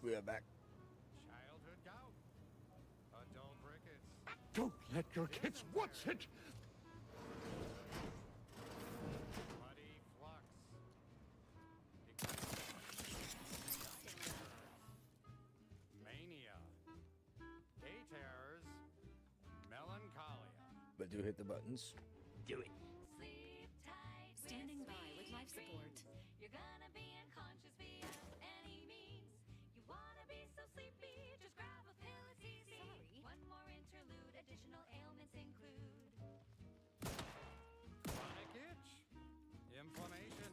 We are back. Childhood gout. Adult rickets. Don't let your kids watch it! Muddy flux. Mania. Gay terrors. Melancholia. But do hit the buttons. Do it. Sleep tight. Standing by with life support. You're gonna be unconscious via any means. You wanna be so sleepy, just grab a pill, it's easy. Sorry. One more interlude, additional ailments include Chronic itch. Inflammation.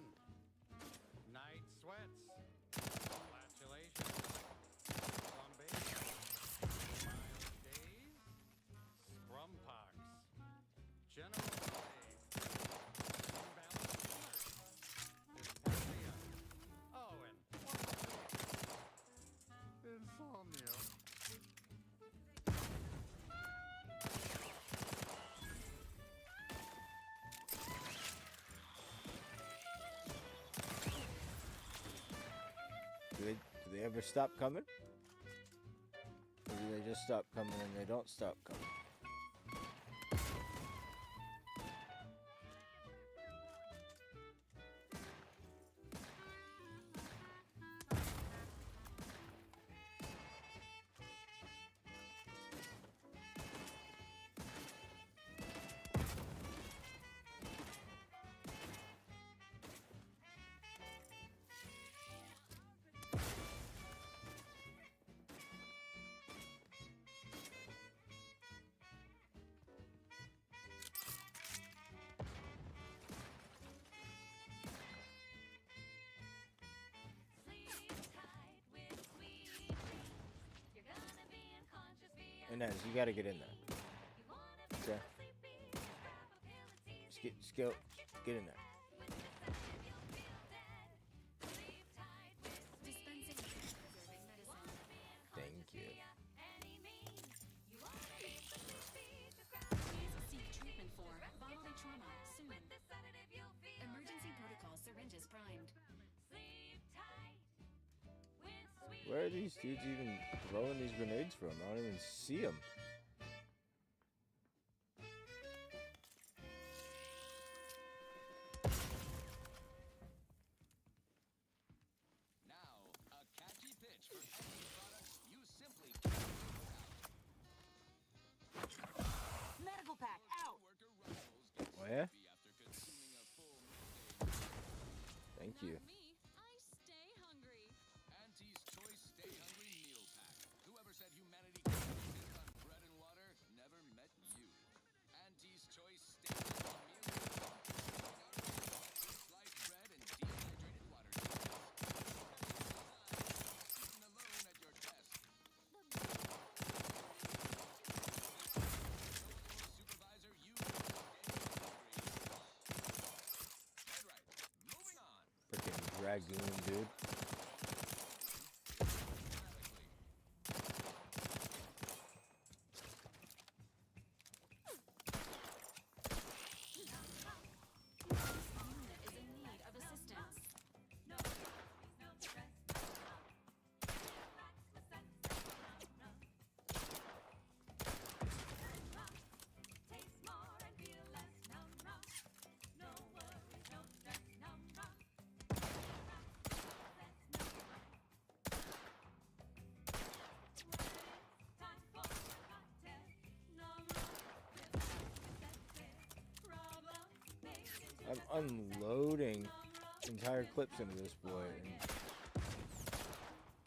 Night sweats. Flatulation. Plumbation. Mild days. Scrum pox. General malaise. Imbalanced heart. Dyspepsia. Oh, and insomnia. Do they ever stop coming? Or do they just stop coming and they don't stop coming? Inez, you gotta get in there. Okay. Just get in there. Thank you. Please seek treatment for bodily trauma soon. Emergency protocol syringes primed. Where are these dudes even throwing these grenades from? I don't even see them. Now, a catchy pitch for any products you simply can't live without. Medical pack out. Worker rivals get Where? sleepy after consuming a full meal. Thank you. Me, I stay hungry. Auntie's Choice Stay Hungry Meal Pack. Whoever said humanity could exist on bread and water never met you. Auntie's Choice Stay Hungry Meal Pack. Sliced bread and dehydrated water. Eaten alone at your desk. Supervisor, you stay hungry. That's right. Moving on. Freaking Dragoon, dude. Is in need of assistance. I'm unloading entire clips into this boy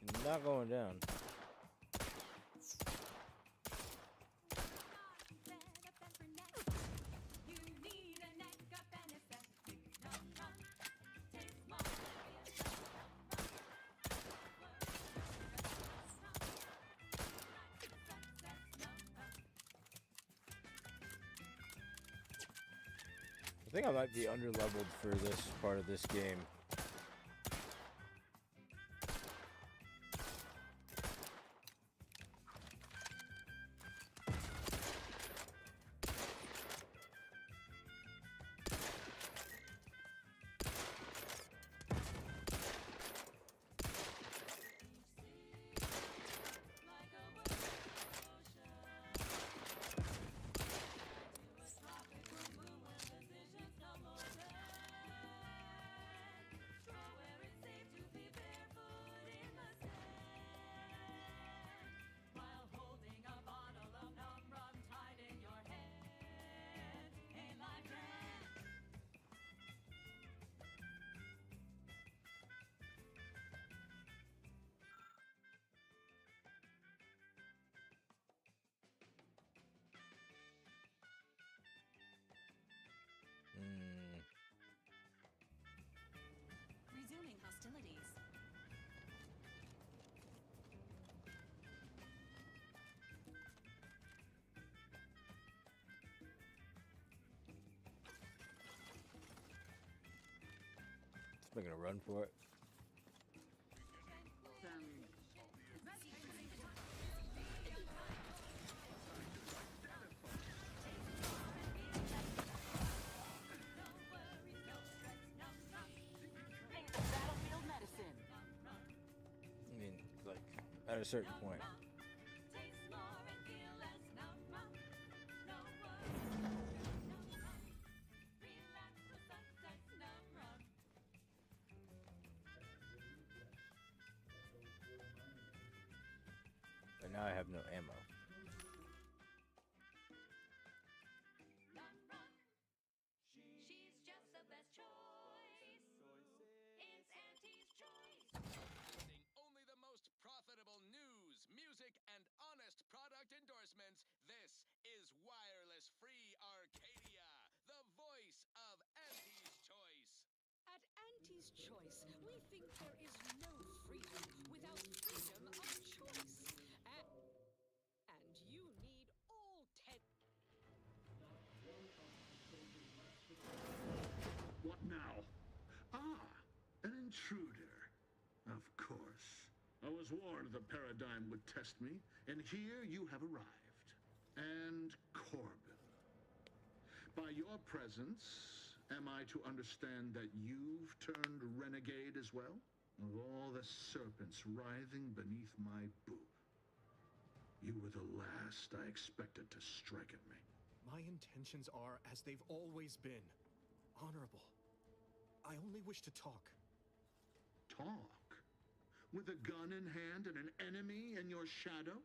and not going down. I think I might be underleveled for this part of this game. Making a run for it. Battlefield medicine. I mean, like, at a certain point. Taste more and feel less numb. No worries, relax the sunsets numb run. And now I have no ammo. She's just the best choice. It's Auntie's choice. Presenting only the most profitable news, music, and honest product endorsements, this is Wireless Free Arcadia, the voice of Auntie's Choice. At Auntie's Choice, we think there is no freedom without freedom of choice. And you need all 10. What now? Ah, an intruder. Of course. I was warned the paradigm would test me, and here you have arrived. And Corbin. By your presence, am I to understand that you've turned renegade as well? Of all the serpents writhing beneath my boot, you were the last I expected to strike at me. My intentions are as they've always been. Honorable. I only wish to talk. Talk? With a gun in hand and an enemy in your shadow?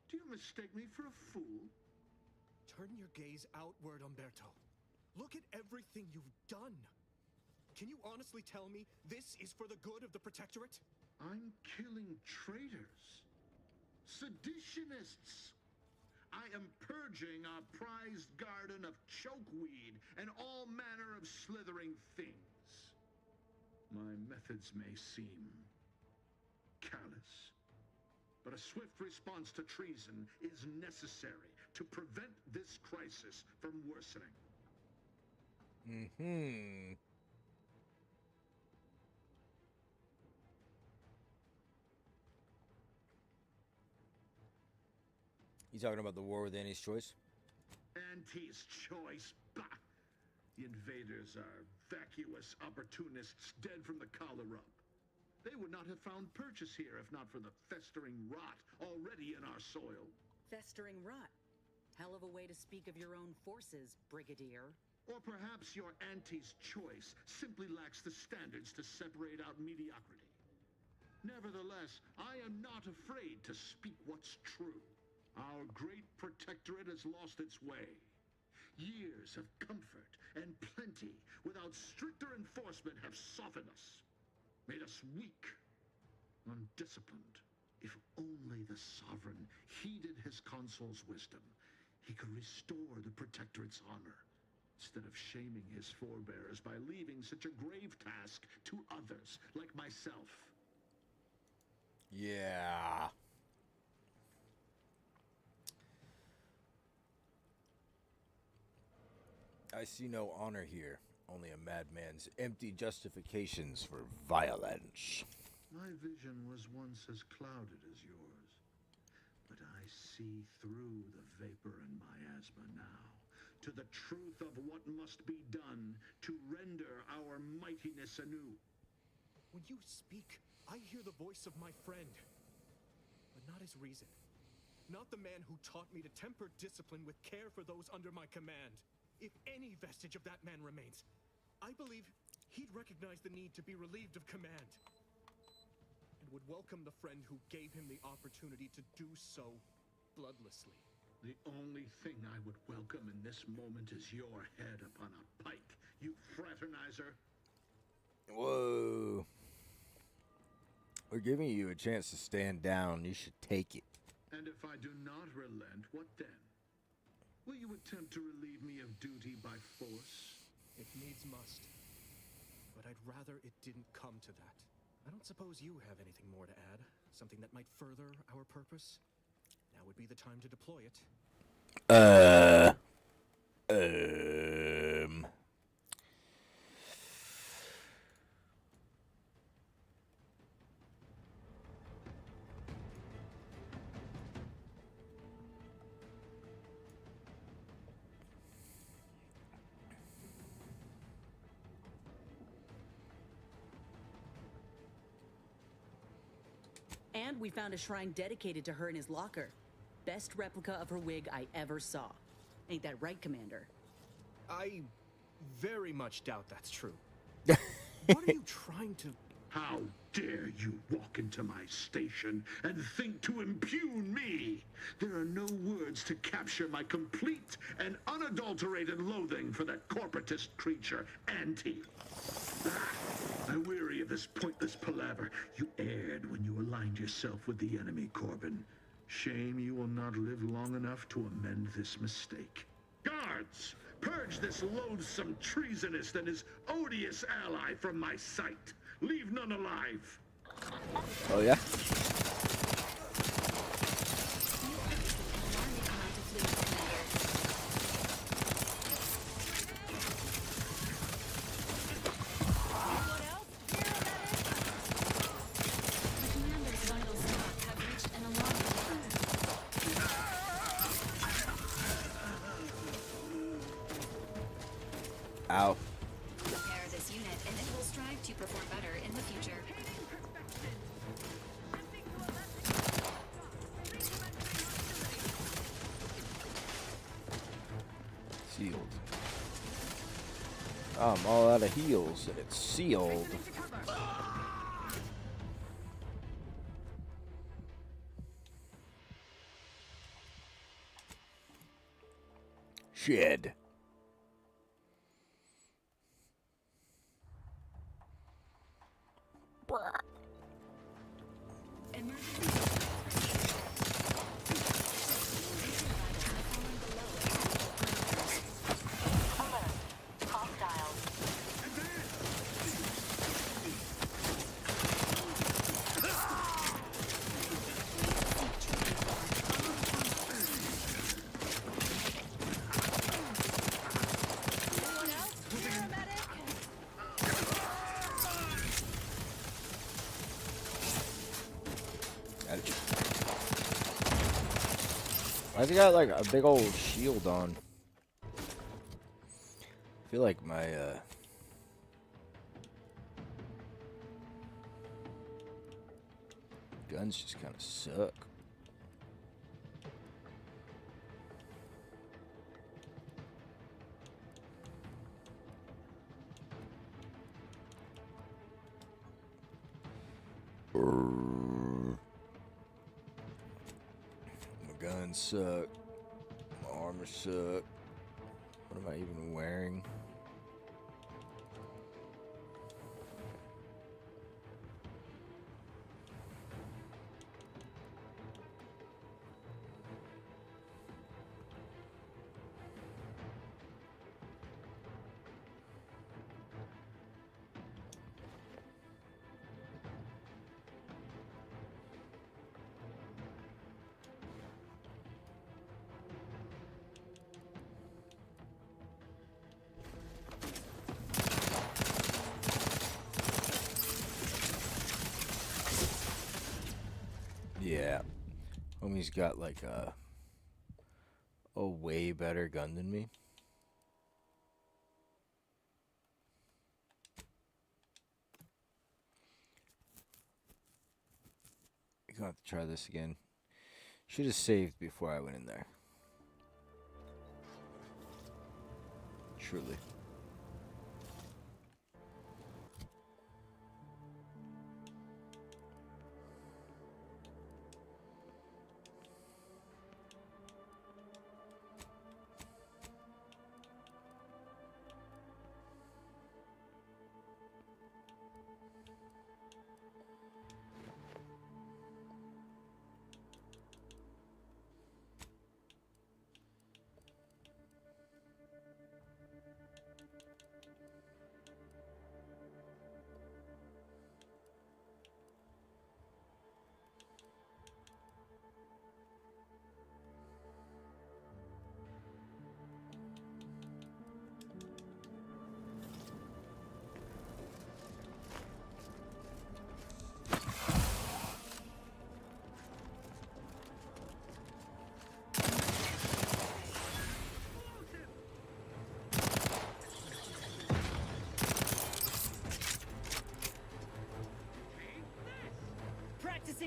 Do you mistake me for a fool? Turn your gaze outward, Umberto. Look at everything you've done. Can you honestly tell me this is for the good of the Protectorate? I'm killing traitors. Seditionists. I am purging our prized garden of chokeweed and all manner of slithering things. My methods may seem callous, but a swift response to treason is necessary to prevent this crisis from worsening. Mm-hmm. You talking about the war with Annie's Choice? Auntie's Choice. Bah! The invaders are vacuous opportunists dead from the collar up. They would not have found purchase here if not for the festering rot already in our soil. Festering rot. Hell of a way to speak of your own forces, Brigadier. Or perhaps your Auntie's Choice simply lacks the standards to separate out mediocrity. Nevertheless, I am not afraid to speak what's true. Our great protectorate has lost its way. Years of comfort and plenty without stricter enforcement have softened us, made us weak, undisciplined. If only the sovereign heeded his consul's wisdom, he could restore the protectorate's honor, instead of shaming his forebears by leaving such a grave task to others like myself. Yeah. I see no honor here, only a madman's empty justifications for violence. My vision was once as clouded as yours, but I see through the vapor and miasma now, to the truth of what must be done to render our mightiness anew. When you speak, I hear the voice of my friend, but not his reason. Not the man who taught me to temper discipline with care for those under my command. If any vestige of that man remains, I believe he'd recognize the need to be relieved of command, and would welcome the friend who gave him the opportunity to do so bloodlessly. The only thing I would welcome in this moment is your head upon a pike, you fraternizer. Whoa. We're giving you a chance to stand down. You should take it. And if I do not relent, what then? Will you attempt to relieve me of duty by force? If needs must. But I'd rather it didn't come to that. I don't suppose you have anything more to add? Something that might further our purpose? Now would be the time to deploy it. And we found a shrine dedicated to her in his locker. Best replica of her wig I ever saw. Ain't that right, Commander? I very much doubt that's true. What are you trying to... How dare you walk into my station and think to impugn me? There are no words to capture my complete and unadulterated loathing for that corporatist creature, Auntie. I'm weary of this pointless palaver. You erred when you aligned yourself with the enemy, Corbin. Shame you will not live long enough to amend this mistake. Guards! Purge this loathsome treasonist and his odious ally from my sight. Leave none alive. Oh, yeah? Ow. Repair this unit and it will strive to perform better in the future. Sealed. I'm all out of heals and it's sealed. Shed. Why's he got like a big old shield on? I feel like my guns just kind of suck. My guns suck. My armor suck. What am I even wearing? Yeah. Homie's got like a way better gun than me. You're gonna have to try this again. Should have saved before I went in there. Truly.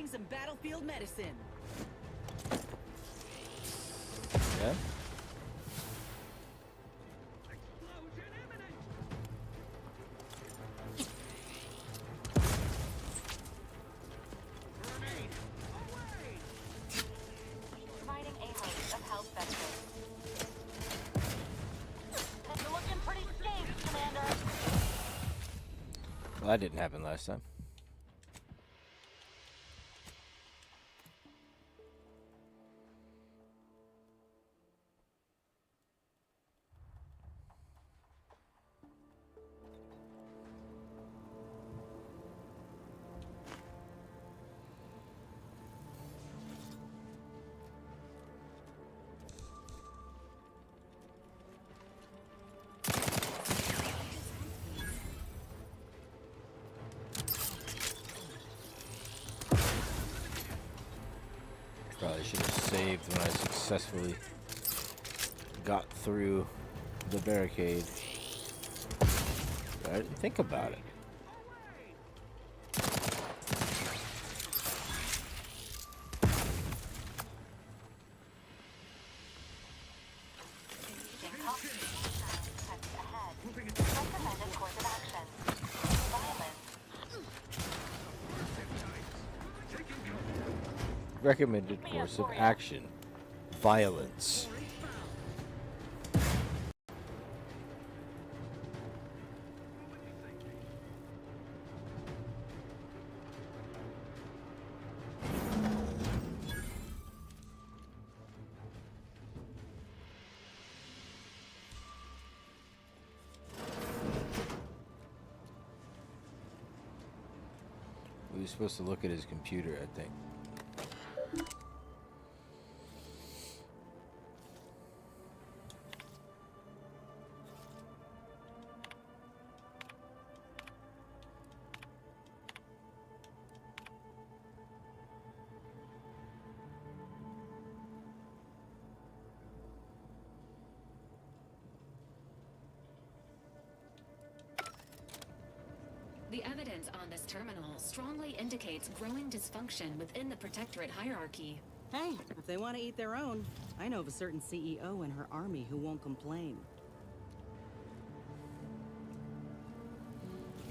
Trying some battlefield medicine. Yeah? Providing a host of health veterans. You're looking pretty scathed, Commander. Well, that didn't happen last time. Probably should have saved when I successfully got through the barricade. But I didn't think about it. Recommended course of action. Violence. Recommended course of action. Violence. We were supposed to look at his computer, I think. The evidence on this terminal strongly indicates growing dysfunction within the Protectorate hierarchy. Hey, if they want to eat their own, I know of a certain CEO in her army who won't complain.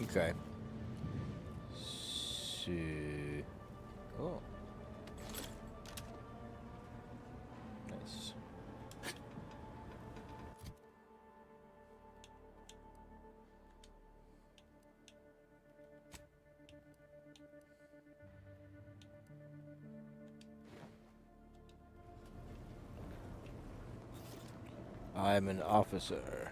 Okay. So, oh, nice. I'm an officer.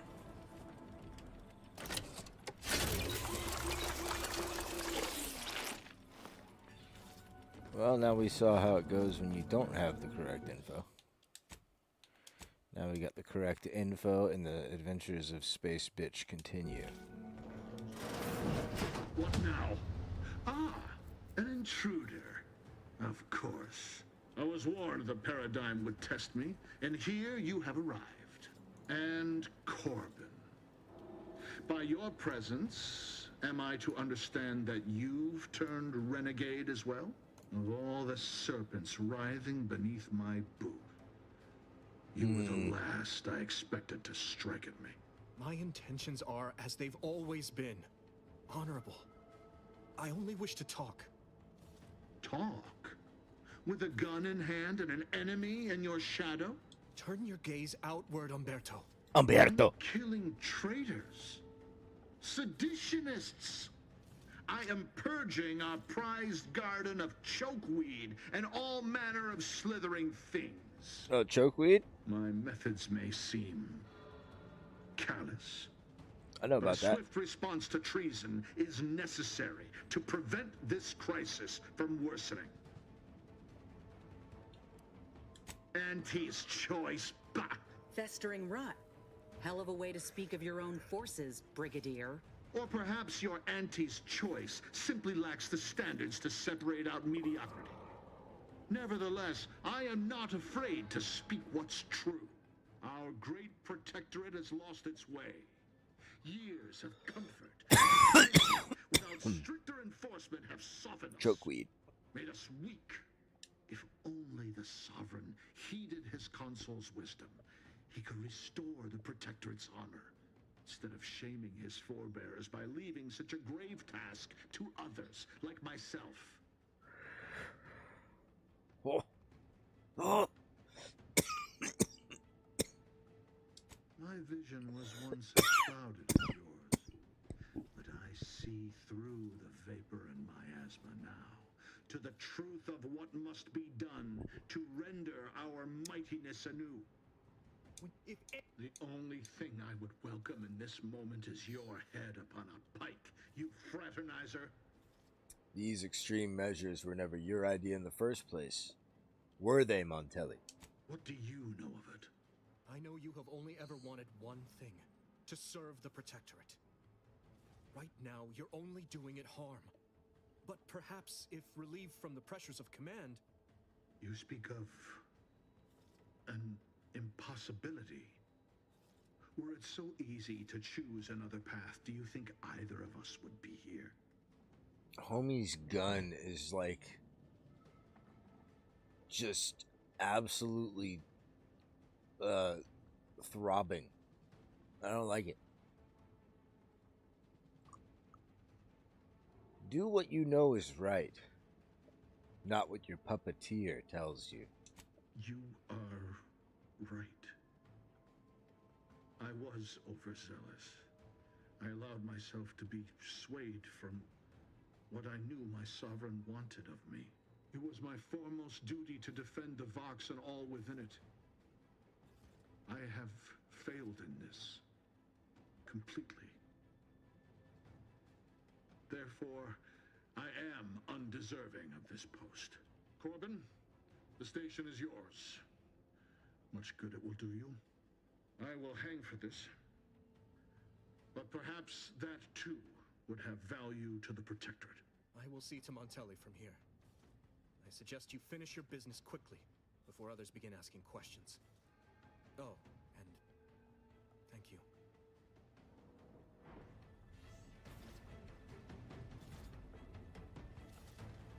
Well, now we saw how it goes when you don't have the correct info. Now we got the correct info, and the adventures of Space Bitch continue. What now? Ah, an intruder. Of course. I was warned the paradigm would test me, and here you have arrived. And Corbin. By your presence, am I to understand that you've turned renegade as well? Of all the serpents writhing beneath my boot, you were the last I expected to strike at me. My intentions are as they've always been. Honorable. I only wish to talk. Talk? With a gun in hand and an enemy in your shadow? Turn your gaze outward, Umberto. Umberto. Killing traitors. Seditionists. I am purging our prized garden of chokeweed and all manner of slithering things. Oh, chokeweed? My methods may seem callous. I know But about a that. swift response to treason is necessary to prevent this crisis from worsening. Auntie's choice, bah! Festering rot. Hell of a way to speak of your own forces, Brigadier. Or perhaps your auntie's choice simply lacks the standards to separate out mediocrity. Nevertheless, I am not afraid to speak what's true. Our great protectorate has lost its way. Years of comfort without stricter enforcement have softened us. Chokeweed. made us weak. If only the Sovereign heeded his consul's wisdom, he could restore the Protectorate's honor, instead of shaming his forebears by leaving such a grave task to others like myself. Oh. Oh. My vision was once as clouded as yours, but I see through the vapor and miasma now, to the truth of what must be done to render our mightiness anew. The only thing I would welcome in this moment is your head upon a pike, you fraternizer. These extreme measures were never your idea in the first place. Were they, Montelli? What do you know of it? I know you have only ever wanted one thing, to serve the Protectorate. Right now, you're only doing it harm. But perhaps if relieved from the pressures of command... You speak of an impossibility. Were it so easy to choose another path, do you think either of us would be here? Homie's gun is like just absolutely throbbing. I don't like it. Do what you know is right, not what your puppeteer tells you. You are right. I was overzealous. I allowed myself to be swayed from what I knew my sovereign wanted of me. It was my foremost duty to defend the Vox and all within it. I have failed in this completely. Therefore, I am undeserving of this post. Corbin, the station is yours. Much good it will do you. I will hang for this. But perhaps that too would have value to the Protectorate. I will see to Montelli from here. I suggest you finish your business quickly, before others begin asking questions. Oh, and thank you.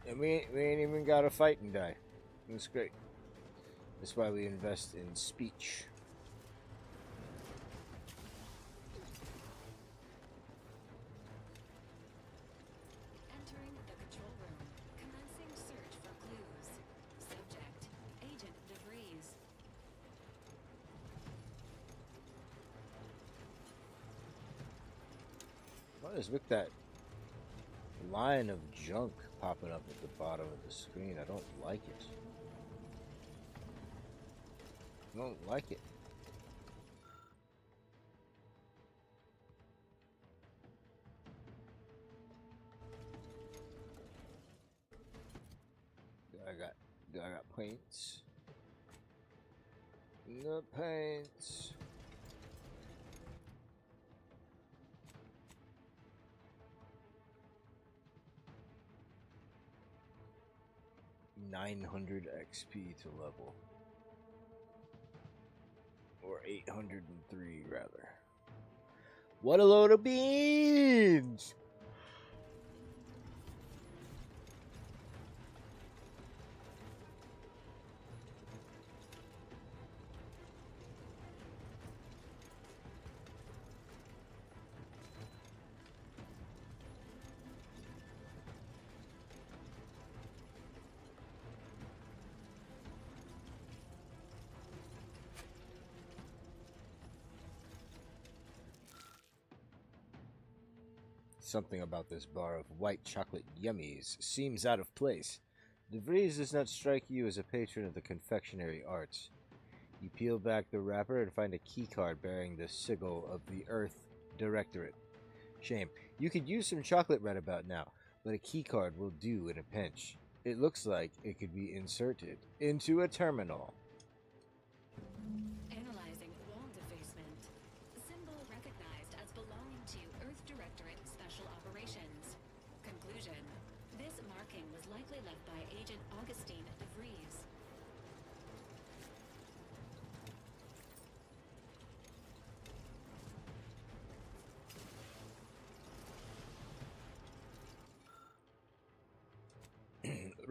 And we ain't even got to fight and die. That's great. That's why we invest in speech. Entering the control room. Commencing search for clues. Subject: Agent DeVries. What is with that line of junk popping up at the bottom of the screen? I don't like it. I don't like it. I got paints. The paints. $900 XP to level. Or 803 rather. What a load of beans! Something about this bar of white chocolate yummies seems out of place. DeVries does not strike you as a patron of the confectionery arts. You peel back the wrapper and find a keycard bearing the sigil of the Earth Directorate. Shame. You could use some chocolate right about now, but a keycard will do in a pinch. It looks like it could be inserted into a terminal. Analyzing wall defacement. Symbol recognized as belonging to Earth Directorate Special Operations. Conclusion: this marking was likely left by Agent Augustine DeVries.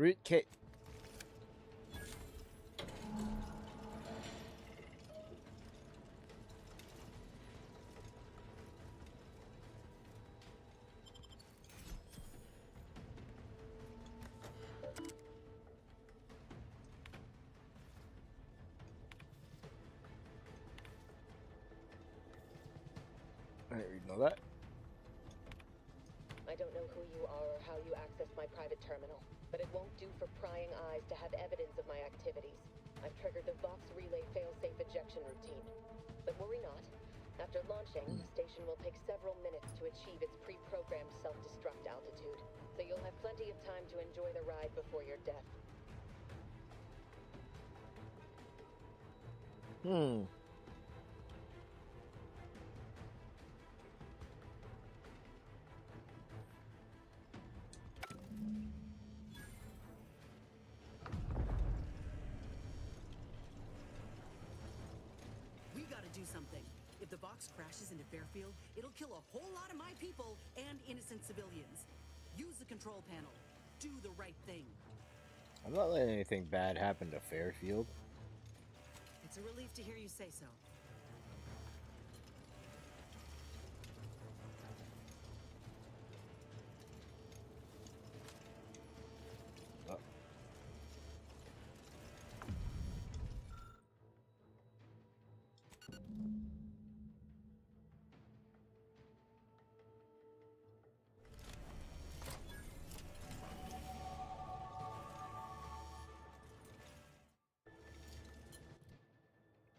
Root cake. I didn't read all that. I don't know who you are or how you access my private terminal, but it won't do for prying eyes to have evidence of my activities. I've triggered the Vox Relay failsafe ejection routine. But worry not. After launching, the station will take several minutes to achieve its pre-programmed self-destruct altitude, so you'll have plenty of time to enjoy the ride before your death. We gotta do something. If the box crashes into Fairfield, it'll kill a whole lot of my people and innocent civilians. Use the control panel. Do the right thing. I'm not letting anything bad happen to Fairfield. It's a relief to hear you say so. Oh.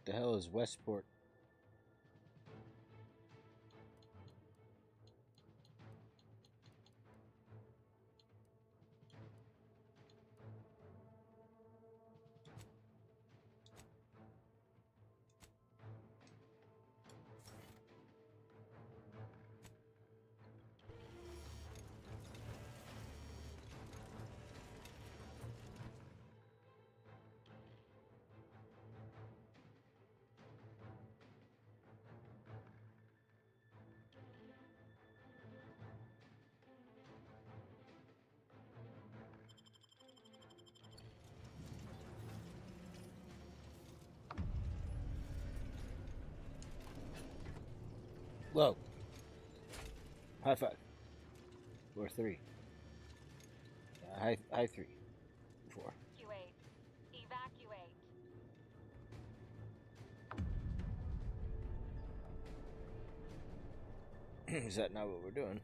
The hell is Westport? Whoa. High five. Or three. High three. Four. Evacuate. Evacuate. Is that not what we're doing?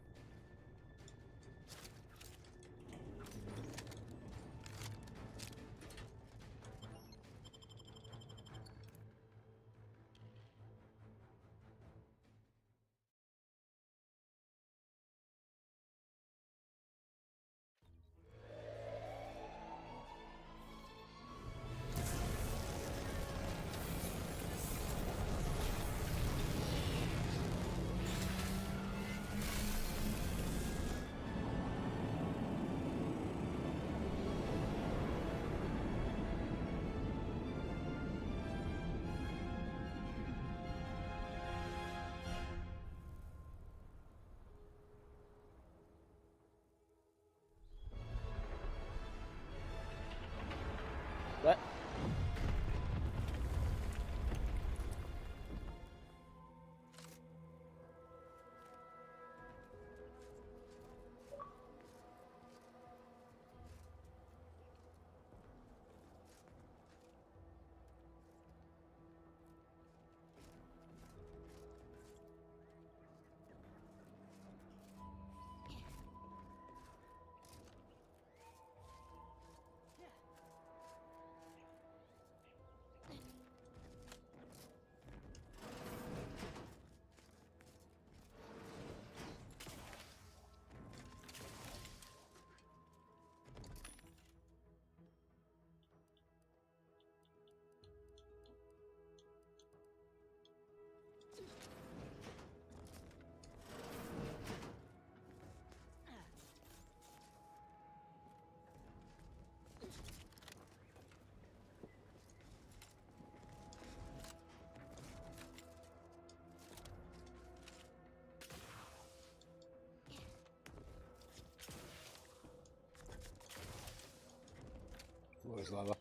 there's lava.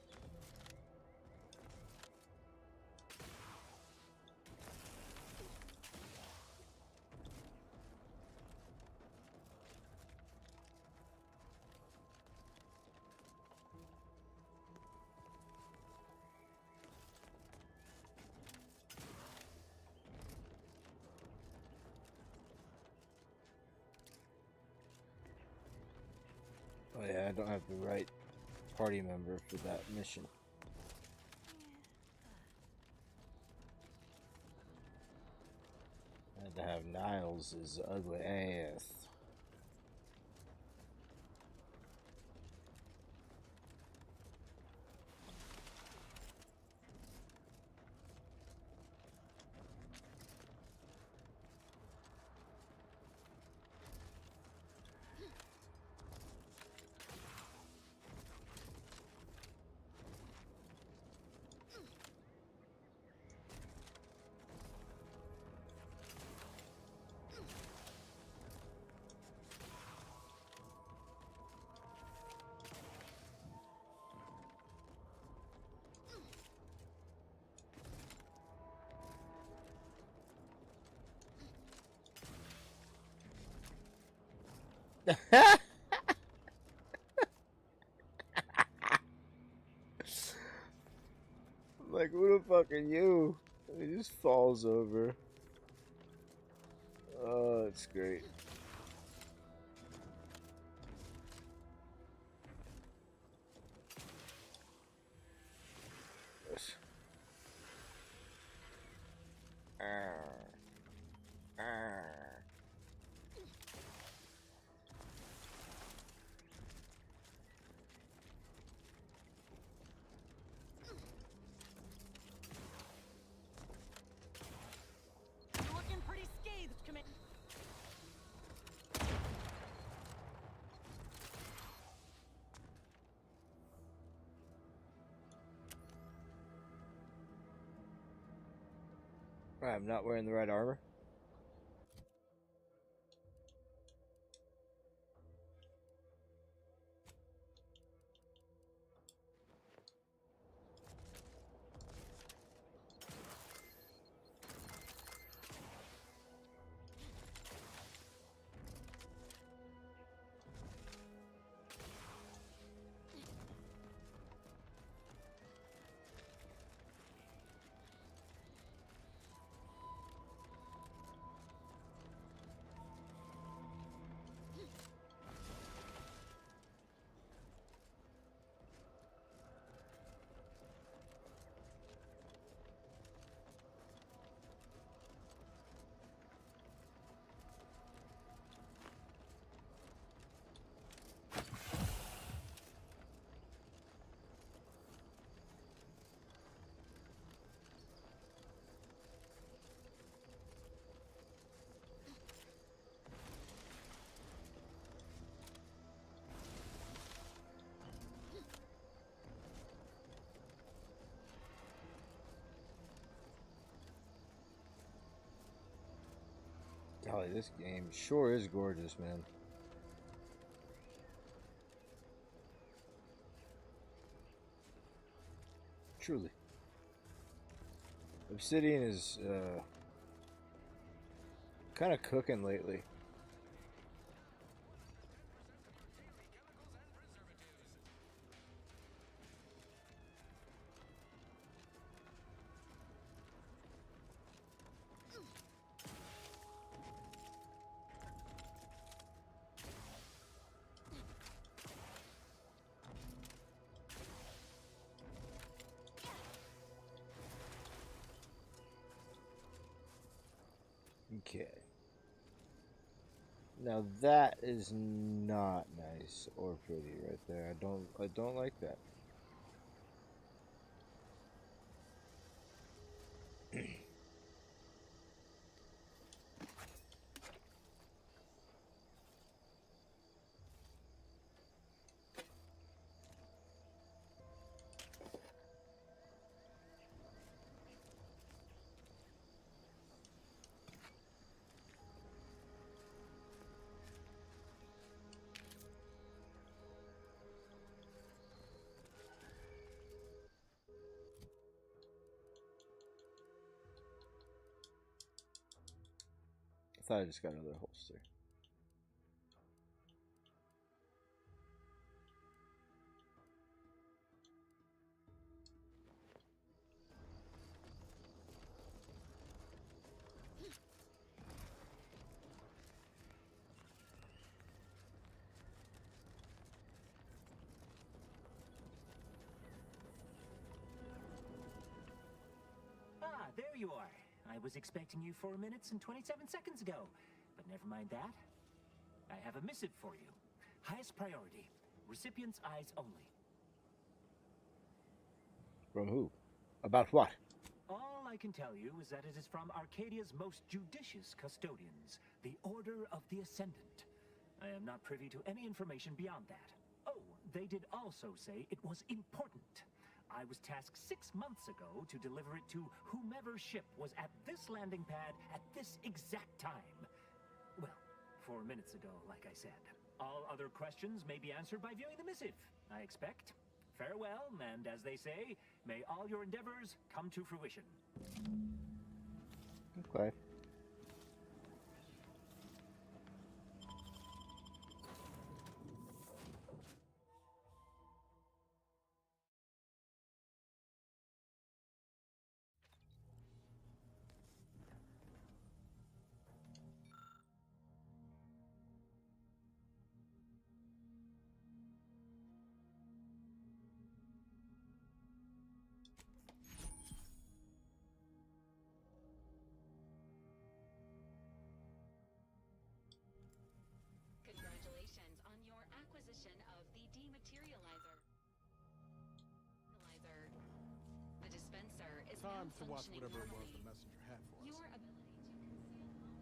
Oh yeah, I don't have the right party member for that mission. I had to have Niles' ugly ass. Like, who the fuck are you? He just falls over. Oh, it's great. Yes. You're looking pretty scathed, Command. I'm not wearing the right armor. Golly, this game sure is gorgeous, man. Truly. Obsidian is kind of cooking lately. Okay. Now that is not nice or pretty right there. I don't like that. thought I just got another holster. Ah, there you are. I was expecting you 4 minutes and 27 seconds ago. But never mind that. I have a missive for you. Highest priority. Recipient's eyes only. From who? About what? All I can tell you is that it is from Arcadia's most judicious custodians, the Order of the Ascendant. I am not privy to any information beyond that. Oh, they did also say it was important. I was tasked 6 months ago to deliver it to whomever ship was at this landing pad at this exact time. Well, 4 minutes ago, like I said. All other questions may be answered by viewing the missive, I expect. Farewell, and as they say, may all your endeavors come to fruition. Okay. Congratulations on your acquisition of the dematerializer. The dispenser is now Time to watch functioning whatever it was normally. the messenger had for us. Your ability to conceal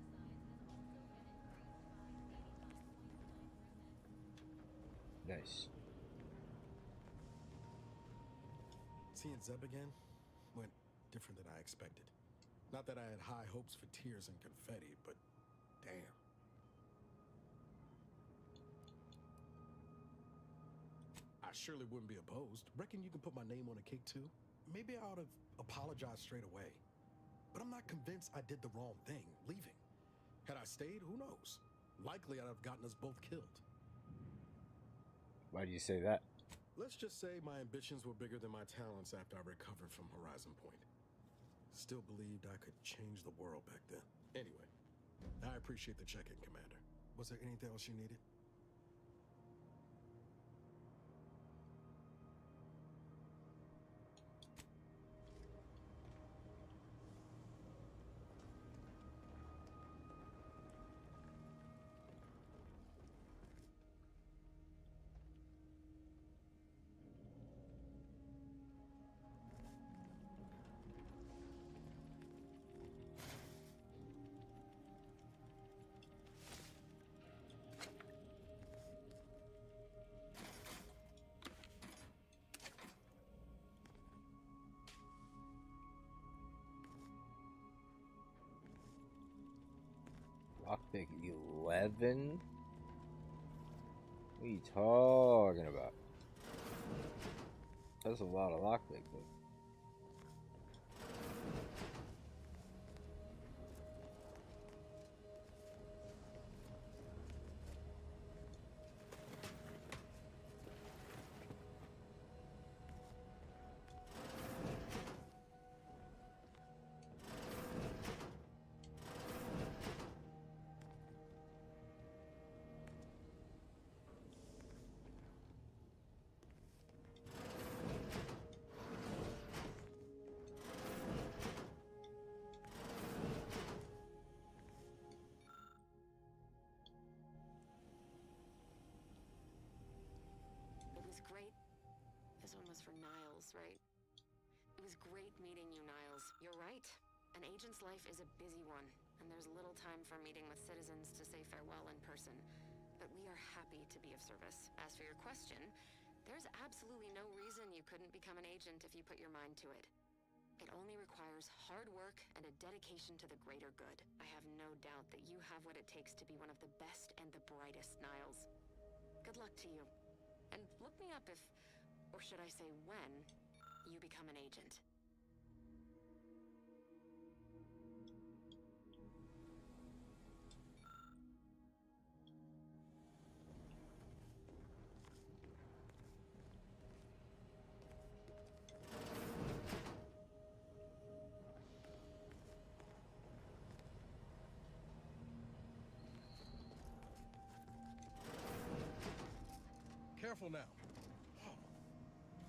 homicides has also been increased by 85.9%. Nice. Seeing Zeb again went different than I expected. Not that I had high hopes for tears and confetti, but damn. I surely wouldn't be opposed. Reckon you can put my name on a cake too? Maybe I ought to apologize straight away. But I'm not convinced I did the wrong thing, leaving. Had I stayed, who knows? Likely I'd have gotten us both killed. Why do you say that? Let's just say my ambitions were bigger than my talents after I recovered from Horizon Point. Still believed I could change the world back then. Anyway, I appreciate the check-in, Commander. Was there anything else you needed? Lockpick 11? What are you talking about? That's a lot of lockpick, though. It was great. This one was for Niles, right? It was great meeting you, Niles. You're right. An agent's life is a busy one, and there's little time for meeting with citizens to say farewell in person. But we are happy to be of service. As for your question, there's absolutely no reason you couldn't become an agent if you put your mind to it. It only requires hard work and a dedication to the greater good. I have no doubt that you have what it takes to be one of the best and the brightest, Niles. Good luck to you. And look me up if, or should I say when, you become an agent. careful now. Oh,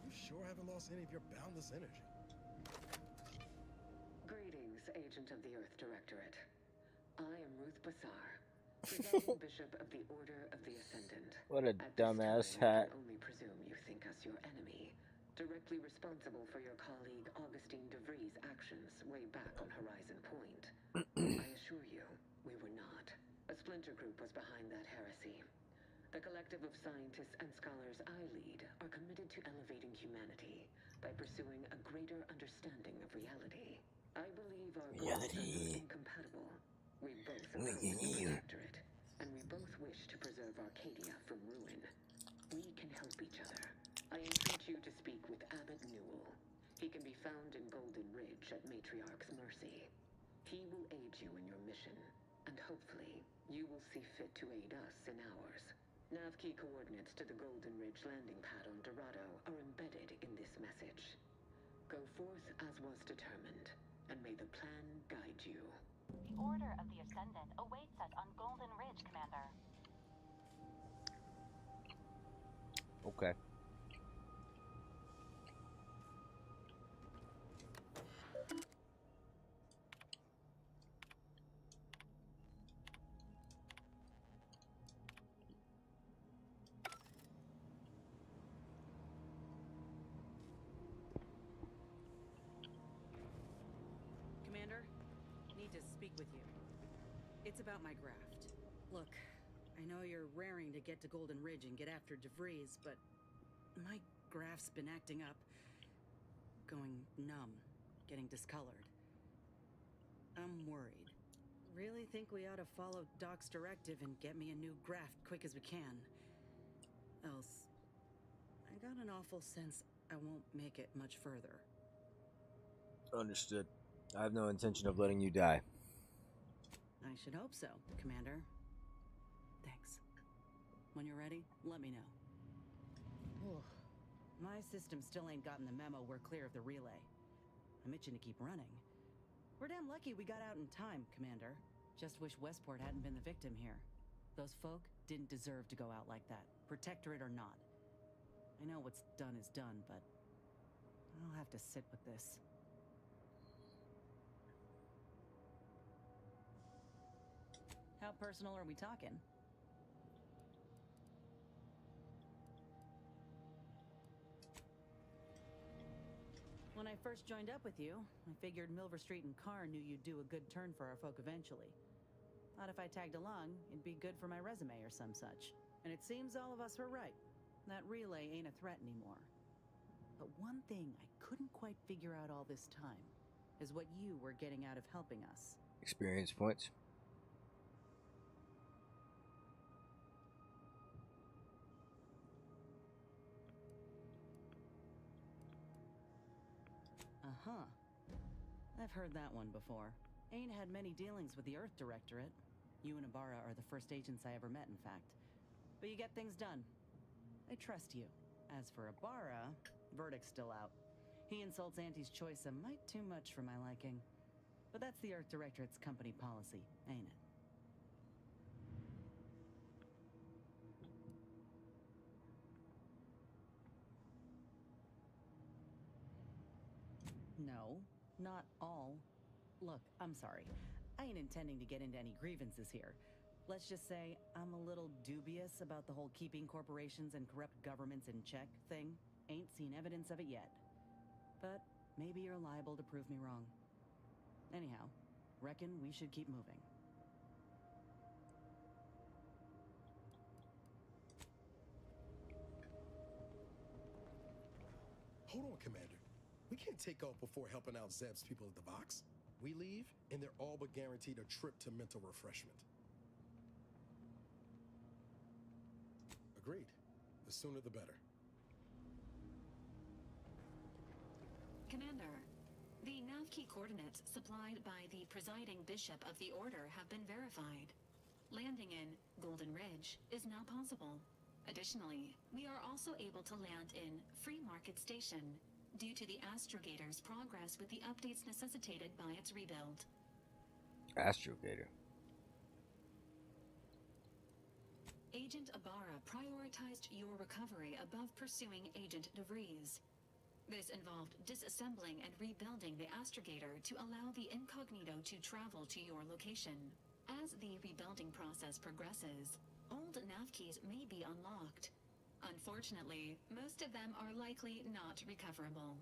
you sure haven't lost any of your boundless energy. Greetings, Agent of the Earth Directorate. I am Ruth Bassar, presiding Bishop of the Order of the Ascendant. What a At this dumbass time, hat. I can only presume you think us your enemy, directly responsible for your colleague Augustine de Vries' actions way back on Horizon Point. I assure you, we were not. A splinter group was behind that heresy. The collective of scientists and scholars I lead are committed to elevating humanity by pursuing a greater understanding of reality. I believe our goals are not incompatible. We both oppose the Protectorate, and we both wish to preserve Arcadia from ruin. We can help each other. I entreat you to speak with Abbot Newell. He can be found in Golden Ridge at Matriarch's Mercy. He will aid you in your mission, and hopefully, you will see fit to aid us in ours. Nav key coordinates to the Golden Ridge landing pad on Dorado are embedded in this message. Go forth as was determined, and may the plan guide you. The Order of the Ascendant awaits us on Golden Ridge, Commander. Okay. Commander, need to speak with you. It's about my graft. Look, I know you're raring to get to Golden Ridge and get after DeVries, but my graft's been acting up. Going numb, getting discolored. I'm worried. Really think we ought to follow Doc's directive and get me a new graft quick as we can. Else, I got an awful sense I won't make it much further. Understood. I have no intention of letting you die. I should hope so, Commander. Thanks. When you're ready, let me know. Whew. My system still ain't gotten the memo we're clear of the relay. I'm itching to keep running. We're damn lucky we got out in time, Commander. Just wish Westport hadn't been the victim here. Those folk didn't deserve to go out like that, Protectorate or not. I know what's done is done, but I'll have to sit with this. How personal are we talking? When I first joined up with you, I figured Milver Street and Carr knew you'd do a good turn for our folk eventually. Thought if I tagged along, it'd be good for my resume or some such. And it seems all of us were right. That relay ain't a threat anymore. But one thing I couldn't quite figure out all this time is what you were getting out of helping us. Experience points. Uh-huh. I've heard that one before. Ain't had many dealings with the Earth Directorate. You and Ibarra are the first agents I ever met, in fact. But you get things done. I trust you. As for Ibarra, verdict's still out. He insults Auntie's choice a mite too much for my liking. But that's the Earth Directorate's company policy, ain't it? No, not all. Look, I'm sorry. I ain't intending to get into any grievances here. Let's just say I'm a little dubious about the whole keeping corporations and corrupt governments in check thing. Ain't seen evidence of it yet. But maybe you're liable to prove me wrong. Anyhow, reckon we should keep moving. Hold on, Commander. We can't take off before helping out Zeb's people at the box. We leave, and they're all but guaranteed a trip to mental refreshment. Agreed. The sooner the better. Commander, the nav key coordinates supplied by the presiding bishop of the Order have been verified. Landing in Golden Ridge is now possible. Additionally, we are also able to land in Free Market Station due to the Astrogator's progress with the updates necessitated by its rebuild. Astrogator. Agent Ibarra prioritized your recovery above pursuing Agent DeVries. This involved disassembling and rebuilding the astrogator to allow the incognito to travel to your location. As the rebuilding process progresses, old nav keys may be unlocked. Unfortunately, most of them are likely not recoverable.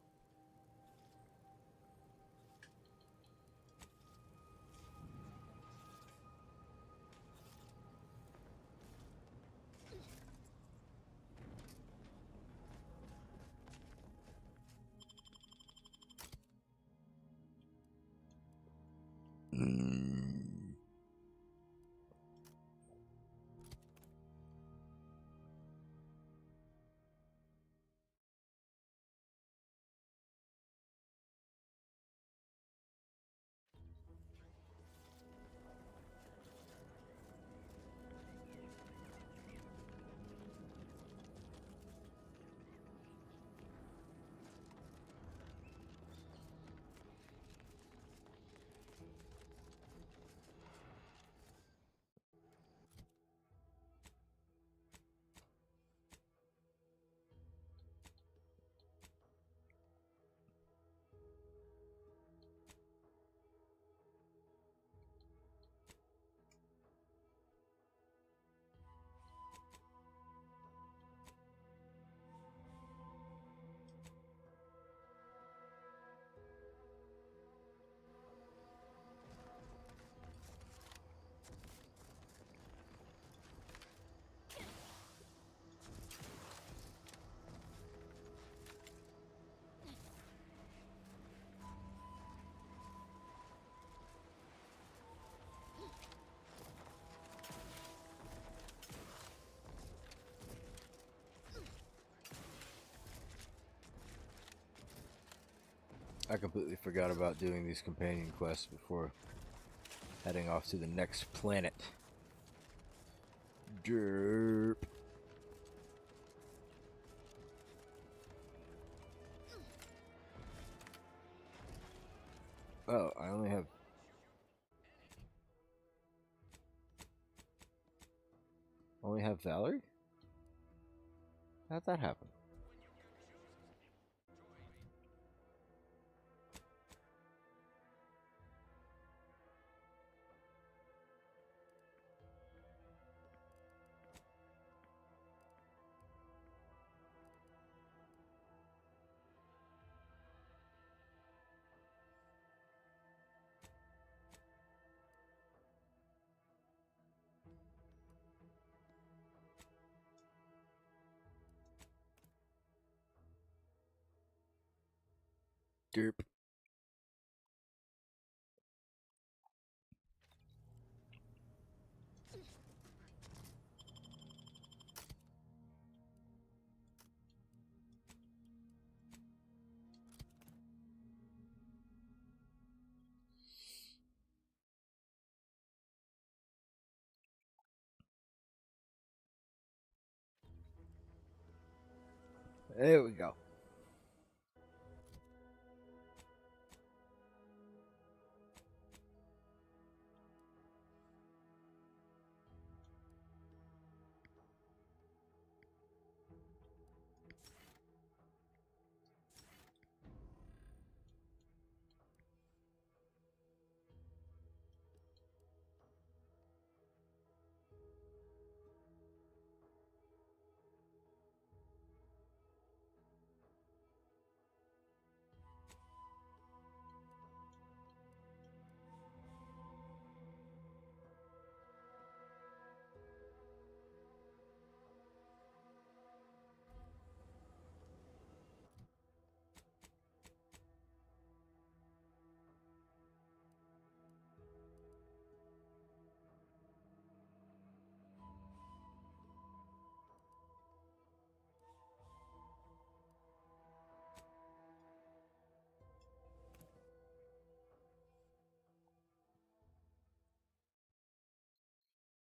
I completely forgot about doing these companion quests before heading off to the next planet. Derp. Oh, I only have... Only have Valerie? How'd that happen? Derp. There we go.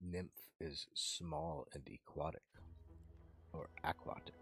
Nymph is small and aquatic, or aquatic.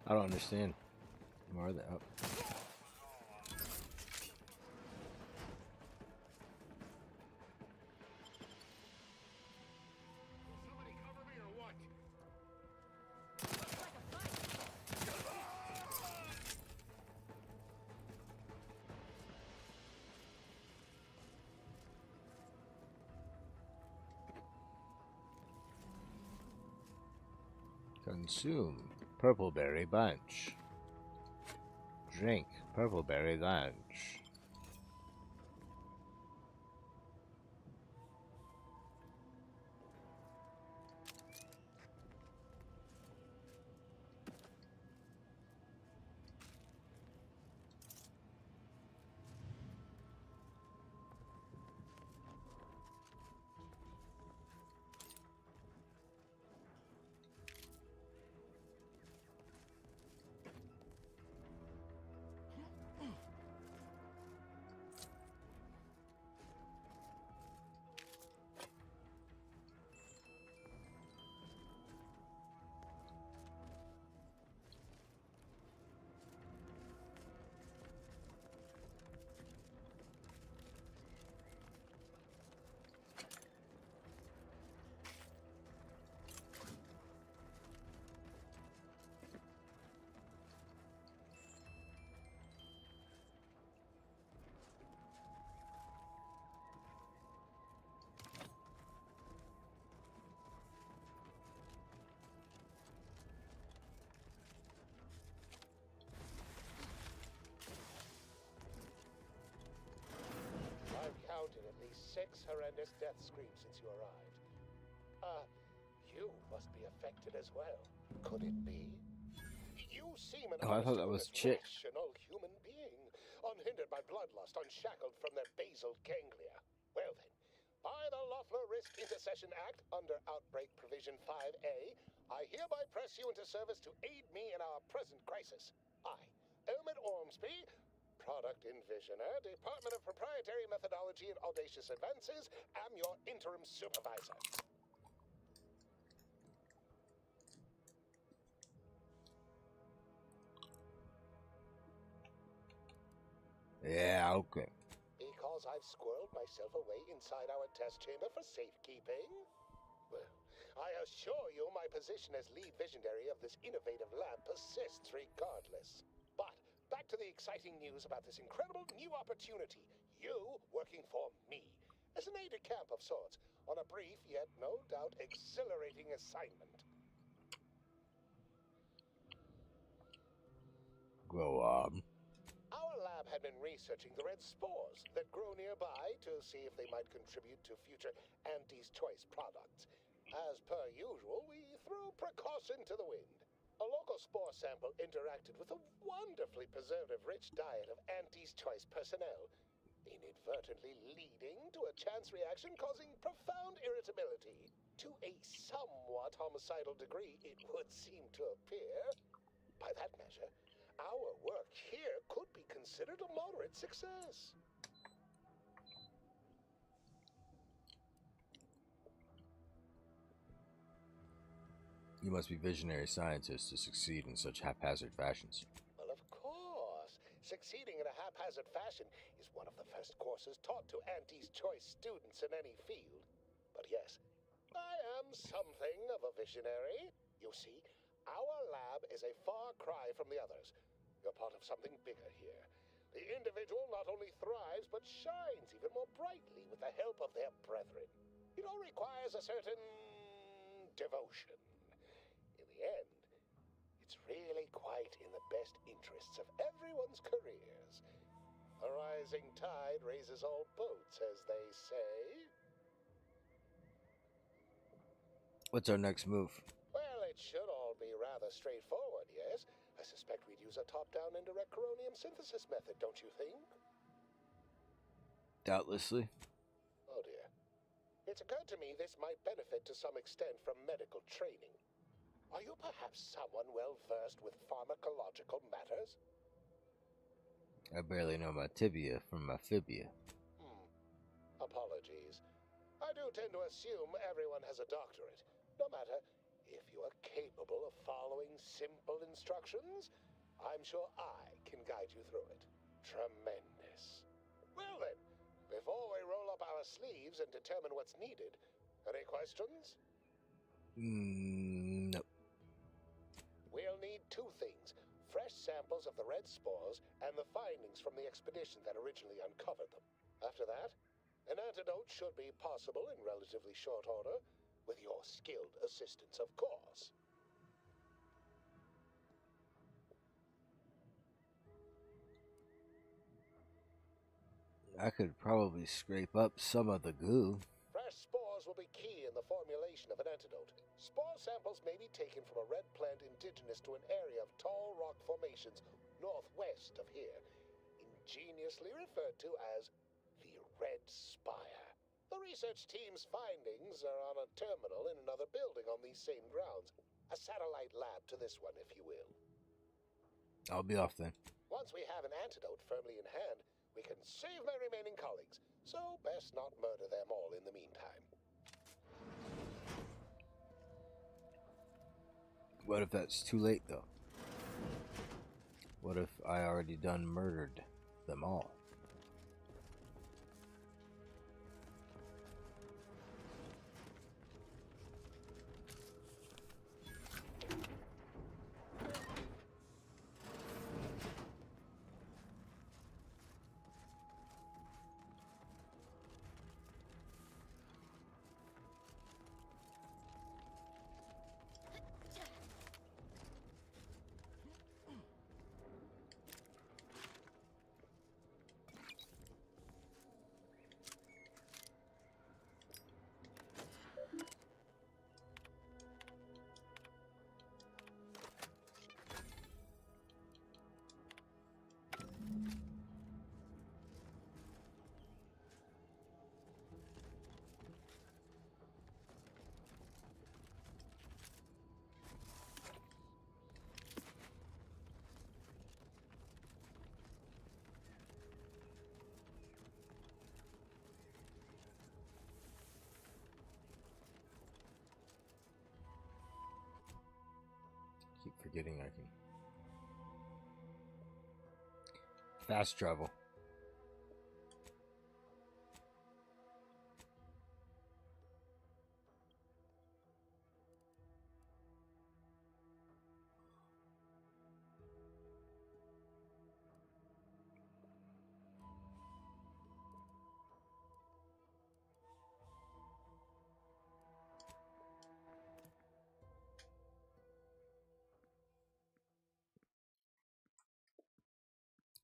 I don't understand. More than oh. Somebody cover me or what? Consume purpleberry bunch. Drink purpleberry lunch. I've counted at least 6 horrendous death screams since you arrived. You must be affected as well. Could it be? You seem an Oh, I thought that was honest, Chick. rational human being, unhindered by bloodlust, unshackled from their basal ganglia. Well then, by the Loeffler Risk Intercession Act, under Outbreak Provision 5A, I hereby press you into service to aid me in our present crisis. I, Elmet Ormsby, Product Envisioner, Department of Proprietary Methodology and Audacious Advances, am your interim supervisor. Yeah, okay. Because I've squirreled myself away inside our test chamber for safekeeping? Well, I assure you my position as lead visionary of this innovative lab persists regardless. But back to the exciting news about this incredible new opportunity. You working for me, as an aide-de-camp of sorts, on a brief yet no doubt exhilarating assignment. Go on. Our lab had been researching the red spores that grow nearby to see if they might contribute to future Auntie's Choice products. As per usual, we threw precaution to the wind. A local spore sample interacted with a wonderfully preservative-rich diet of Auntie's Choice personnel, inadvertently leading to a chance reaction causing profound irritability. To a somewhat homicidal degree, it would seem to appear. By that measure, our work here could be considered a moderate success. You must be visionary scientists to succeed in such haphazard fashions. Well, of course. Succeeding in a haphazard fashion is one of the first courses taught to Auntie's Choice students in any field. But yes, I am something of a visionary. You see, our lab is a far cry from the others. You're part of something bigger here. The individual not only thrives, but shines even more brightly with the help of their brethren. It all requires a certain devotion. In the end, it's really quite in the best interests of everyone's careers. A rising tide raises all boats, as they say. What's our next move? Well, it should all be rather straightforward, yes? I suspect we'd use a top-down indirect coronium synthesis method, don't you think? Doubtlessly. Oh dear. It's occurred to me this might benefit to some extent from medical training. Are you perhaps someone well-versed with pharmacological matters? I barely know my tibia from my fibia. Apologies. I do tend to assume everyone has a doctorate. No matter, If you are capable of following simple instructions, I'm sure I can guide you through it. Tremendous. Well then, before we roll up our sleeves and determine what's needed, any questions? No. We'll need two things. Fresh samples of the red spores and the findings from the expedition that originally uncovered them. After that, an antidote should be possible in relatively short order, with your skilled assistance, of course. I could probably scrape up some of the goo. Fresh spores will be key in the formulation of an antidote. Spore samples may be taken from a red plant indigenous to an area of tall rock formations northwest of here, ingeniously referred to as the Red Spire. The research team's findings are on a terminal in another building on these same grounds. A satellite lab to this one, if you will. I'll be off then. Once we have an antidote firmly in hand, we can save my remaining colleagues, so best not murder them all in the meantime. What if that's too late, though? What if I already done murdered them all? Keep forgetting I can fast travel.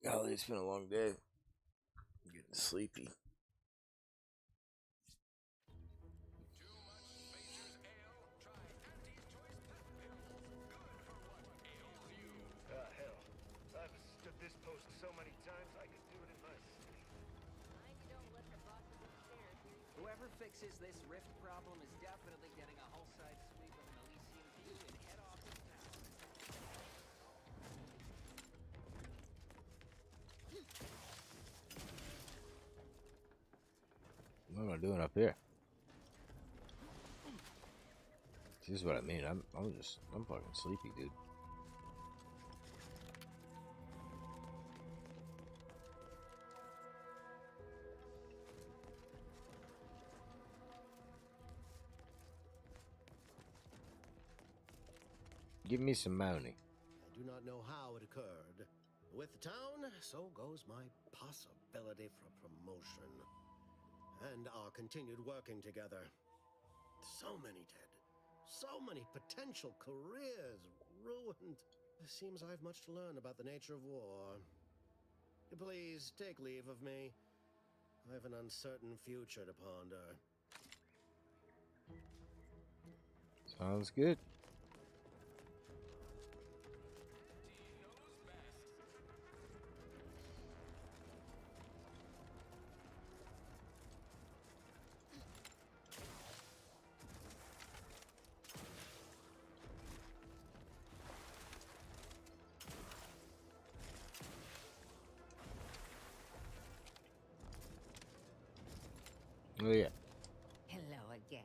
Golly, it's been a long day. I'm getting sleepy. Too much Spacer's Ale? Try Auntie's Choice Pet Pills. Good for what ails you. Hell. I've stood this post so many times I could do it in my sleep. Whoever fixes this rift problem is definitely getting a whole side sweep of an Elysian view in head office town. What am I doing up here? This is what I mean. I'm fucking sleepy, dude. Give me some money. I do not know how it occurred. With the town, so goes my possibility for promotion. And our continued working together. So many dead. So many potential careers ruined. It seems I have much to learn about the nature of war. Please, take leave of me. I have an uncertain future to ponder. Sounds good. Oh yeah. Hello again.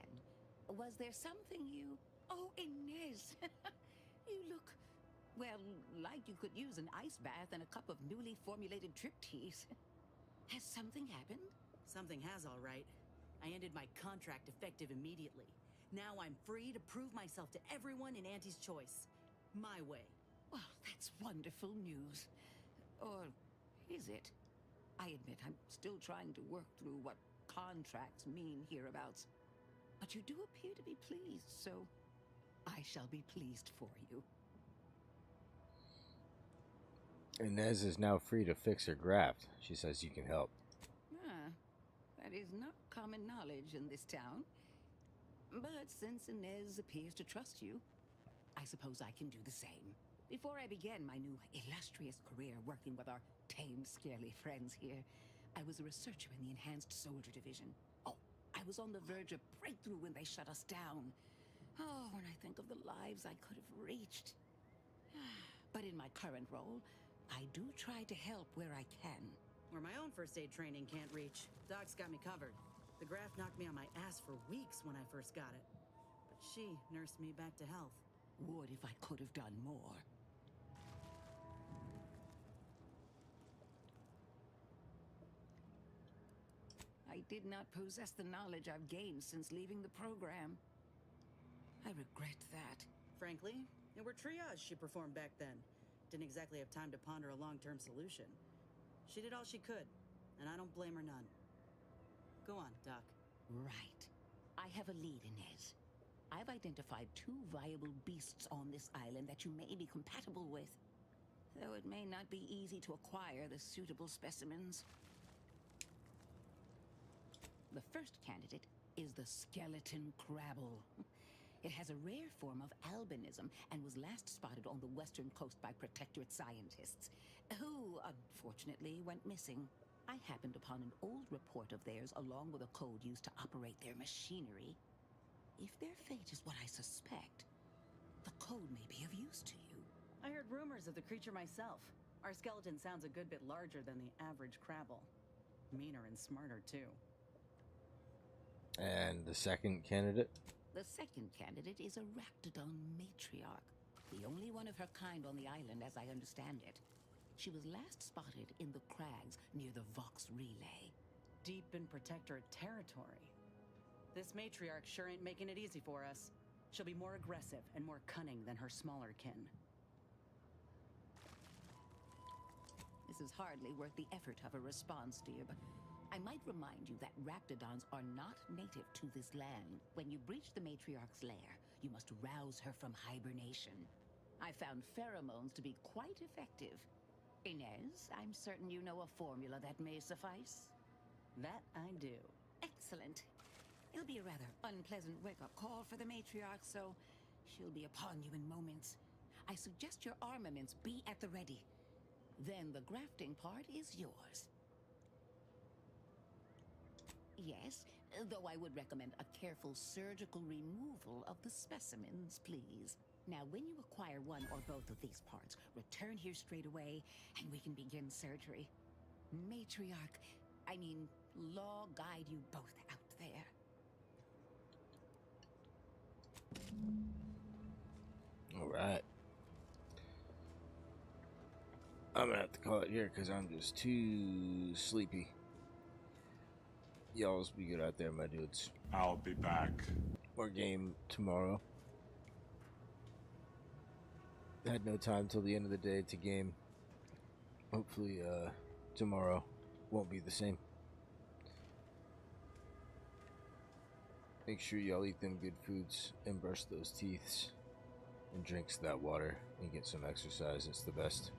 Was there something you Oh, Inez. You look, well, like you could use an ice bath and a cup of newly formulated trip teas. Has something happened? Something has, all right. I ended my contract effective immediately. Now I'm free to prove myself to everyone in Auntie's Choice. My way. Well, that's wonderful news. Or is it? I admit I'm still trying to work through what contracts mean hereabouts. But you do appear to be pleased, so I shall be pleased for you. Inez is now free to fix her graft. She says you can help. Ah, that is not common knowledge in this town. But since Inez appears to trust you, I suppose I can do the same. Before I began my new illustrious career working with our tame, scarily friends here, I was a researcher in the Enhanced Soldier Division. Oh, I was on the verge of breakthrough when they shut us down. Oh, when I think of the lives I could have reached. But in my current role, I do try to help where I can. Where my own first aid training can't reach, Doc's got me covered. The graft knocked me on my ass for weeks when I first got it. But she nursed me back to health. Would if I could have done more. I did not possess the knowledge I've gained since leaving the program. I regret that. Frankly, it were triage she performed back then. Didn't exactly have time to ponder a long-term solution. She did all she could, and I don't blame her none. Go on, Doc. Right. I have a lead, Inez. I've identified 2 viable beasts on this island that you may be compatible with. Though it may not be easy to acquire the suitable specimens. The first candidate is the skeleton crabble. It has a rare form of albinism and was last spotted on the western coast by Protectorate scientists, who, unfortunately, went missing. I happened upon an old report of theirs along with a code used to operate their machinery. If their fate is what I suspect, the code may be of use to you. I heard rumors of the creature myself. Our skeleton sounds a good bit larger than the average crabble. Meaner and smarter, too. And the second candidate? The second candidate is a Raptidon matriarch, the only one of her kind on the island as I understand it. She was last spotted in the crags near the Vox Relay. Deep in Protectorate territory. This matriarch sure ain't making it easy for us. She'll be more aggressive and more cunning than her smaller kin. This is hardly worth the effort of a response, dear, but I might remind you that Raptidons are not native to this land. When you breach the matriarch's lair, you must rouse her from hibernation. I found pheromones to be quite effective. Inez, I'm certain you know a formula that may suffice. That I do. Excellent. It'll be a rather unpleasant wake-up call for the matriarch, so she'll be upon you in moments. I suggest your armaments be at the ready. Then the grafting part is yours. Yes, though I would recommend a careful surgical removal of the specimens, please. Now, when you acquire one or both of these parts, return here straight away, and we can begin surgery. Matriarch, I mean, law guide you both out there. All right. I'm gonna have to call it here because I'm just too sleepy. Y'all's be good out there, my dudes. I'll be back. More game tomorrow. Had no time till the end of the day to game. Hopefully, tomorrow won't be the same. Make sure y'all eat them good foods and brush those teeths and drinks that water and get some exercise. It's the best.